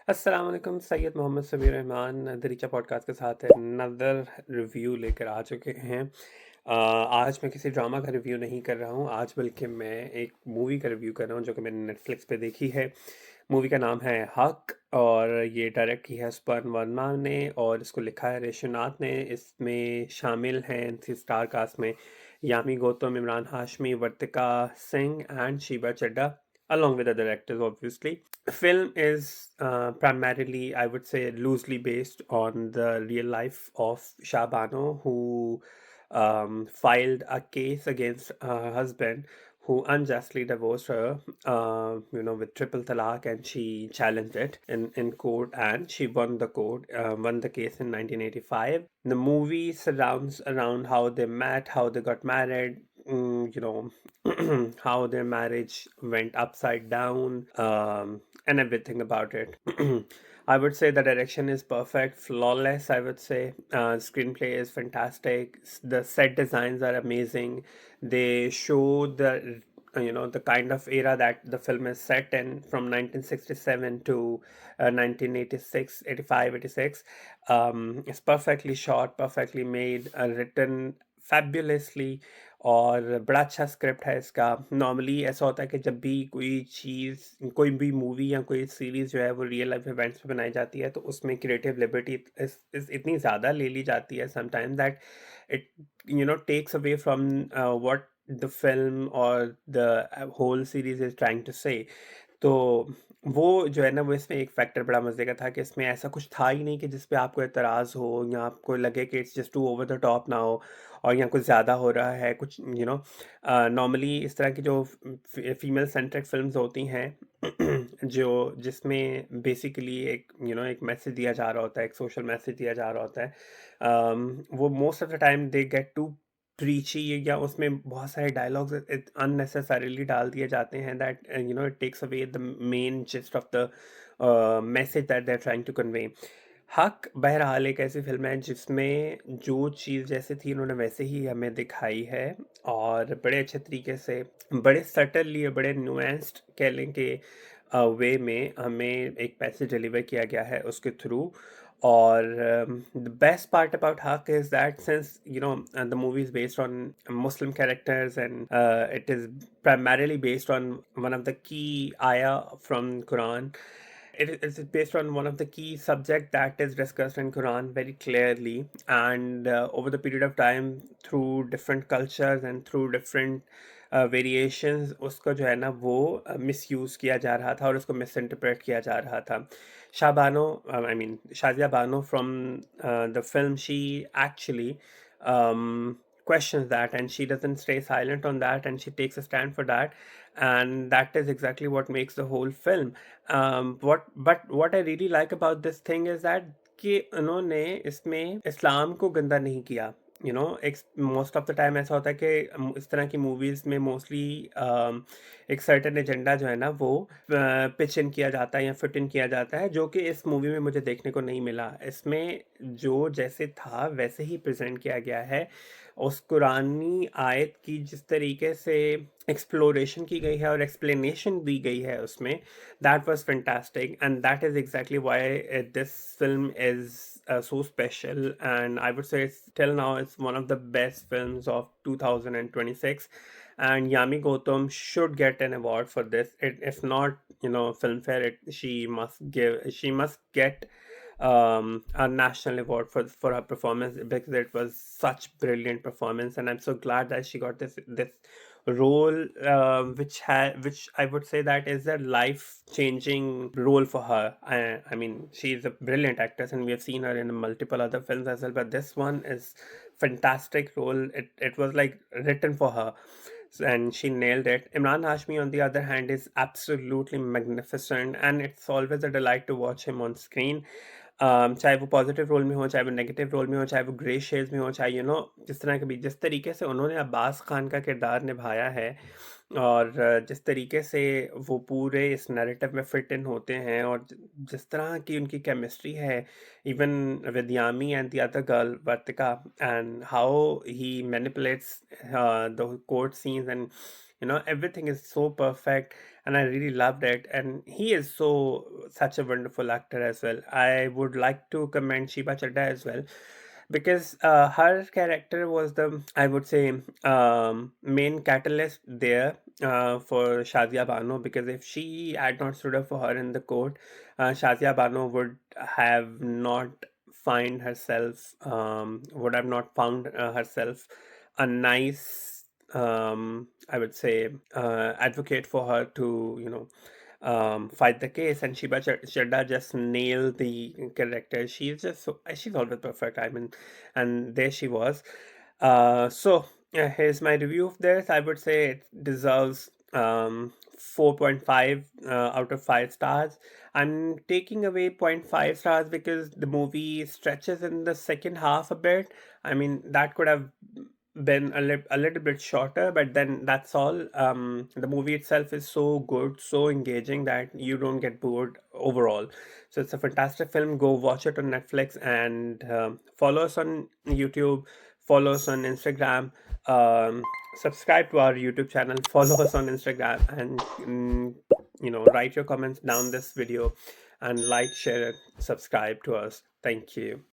अस्सलाम वालेकुम सैयद मोहम्मद सबीर रहमान दरीचा पॉडकास्ट के साथ नदर रिव्यू लेकर आ चुके हैं। आज मैं किसी ड्रामा का रिव्यू नहीं कर रहा हूँ। आज बल्कि मैं एक मूवी का रिव्यू कर रहा हूँ जो कि मैंने नेटफ्लिक्स पे देखी है। मूवी का नाम है हक और ये डायरेक्ट की है सुपर्ण वर्मा ने और इसको लिखा है ऋषिनाथ ने। इसमें शामिल हैं इसी स्टार कास्ट में Yami Gautam, Emraan Hashmi, Vartika Singh and Sheeba Chadda along with other actors obviously. Film is primarily, I would say, loosely based on the real life of Shah Bano, who filed a case against her husband who unjustly divorced her, with triple talaq, and she challenged it in court, and she won the case in 1985. The movie surrounds around how they met, how they got married, how their marriage went upside down, and everything about it. I would say the direction is perfect, flawless. I would say screenplay is fantastic. The set designs are amazing. They show the kind of era that the film is set in from 1967 to 1986, 85, 86. It's perfectly shot, perfectly made, written fabulously, और बड़ा अच्छा script है इसका। Normally ऐसा होता है कि जब भी कोई चीज़, कोई भी मूवी या कोई सीरीज़ जो है वो रियल लाइफ इवेंट्स पे बनाई जाती है तो उसमें क्रिएटिव लिबर्टी इस इतनी ज़्यादा ले ली जाती है sometime that it takes away from what the film और the whole series is trying to say. तो वो जो है ना, वो इसमें एक फैक्टर बड़ा मज़े का था कि इसमें ऐसा कुछ था ही नहीं कि जिस पे आपको एतराज़ हो या आपको लगे कि it's just too over the top ना हो और यहाँ कुछ ज़्यादा हो रहा है कुछ। नॉर्मली इस तरह की जो फीमेल सेंट्रिक फिल्म्स होती हैं जो जिसमें बेसिकली एक मैसेज दिया जा रहा होता है, एक सोशल मैसेज दिया जा रहा होता है, वो most of the time they get too preachy, या उसमें बहुत सारे डायलॉग्स अननेसेसरीली डाल दिए जाते हैं that it takes away the main gist of the message that they are trying to convey. हक बहरहाल एक ऐसी फिल्म है जिसमें जो चीज़ जैसे थी उन्होंने वैसे ही हमें दिखाई है और बड़े अच्छे तरीके से, बड़े सटनली, बड़े नुएंस्ड कह लें कि वे में हमें एक पैसेज डिलीवर किया गया है उसके थ्रू। और the best part about Haq is that since the movie is based on Muslim characters, and it is primarily based on one of the key ayah from Quran. It is based on one of the key subject that is discussed in Quran very clearly, and over the period of time through different cultures and through different variations उसको जो है ना वो misuse किया जा रहा था और उसको मिसइंटरप्रेट किया जा रहा था। Shazia Bano from the film, she actually questions that, and she doesn't stay silent on that, and she takes a stand for that, and that is exactly what makes the whole film. What I really like about this thing is that कि उन्होंने इसमें इस्लाम को गंदा नहीं किया। एक most of the time ऐसा होता है कि इस तरह की मूवीज में मोस्टली एक सर्टेन एजेंडा जो है ना वो पिच इन किया जाता है या फिट इन किया जाता है, जो कि इस मूवी में मुझे देखने को नहीं मिला। इसमें जो जैसे था वैसे ही प्रेजेंट किया गया है। उस कुरानी आयत की जिस तरीके से एक्सप्लोरेशन की गई है और एक्सप्लेनेशन दी गई है उसमें, that was fantastic, and that is exactly why this film is so special, and I would say till now it's one of the best films of 2026, and Yami Gautam should get an award for this. If not, Filmfare, she must get a national award for her performance, because it was such brilliant performance, and I'm so glad that she got this role, which I would say that is a life changing role for her. I mean, she's a brilliant actress, and we have seen her in multiple other films as well, but this one is fantastic role. It was like written for her, and she nailed it. Imran Hashmi, on the other hand, is absolutely magnificent, and it's always a delight to watch him on screen. चाहे वो positive role में हो, चाहे वो negative role में हो, चाहे वो ग्रे शेड्स में हो, चाहे जिस तरह के भी, जिस तरीके से उन्होंने अब्बास खान का किरदार निभाया है और जिस तरीके से वो पूरे इस नैरेटिव में फिट इन होते हैं, और जिस तरह की उनकी केमिस्ट्री है, even with Yami and the other girl Vartika, and how he manipulates the court scenes, and Everything is so perfect, and I really loved it. And he is such a wonderful actor as well. I would like to commend Sheba Chadda as well, because her character was the, I would say, main catalyst there for Shazia Bano, because if she had not stood up for her in the court, Shazia Bano would have not found herself a nice, I would say, advocate for her to, fight the case. And Chadda just nailed the character. She's always perfect. I mean, and there she was. Here's my review of this. I would say it deserves 4.5 out of 5 stars. I'm taking away zero point 0.5 stars because the movie stretches in the second half a bit. I mean, that could have been a little bit shorter, but then that's all. The movie itself is so good, so engaging that you don't get bored overall. So it's a fantastic film. Go watch it on Netflix, and follow us on YouTube, follow us on Instagram, um, subscribe to our YouTube channel, follow us on Instagram, and write your comments down this video, and like, share, and subscribe to us. Thank you.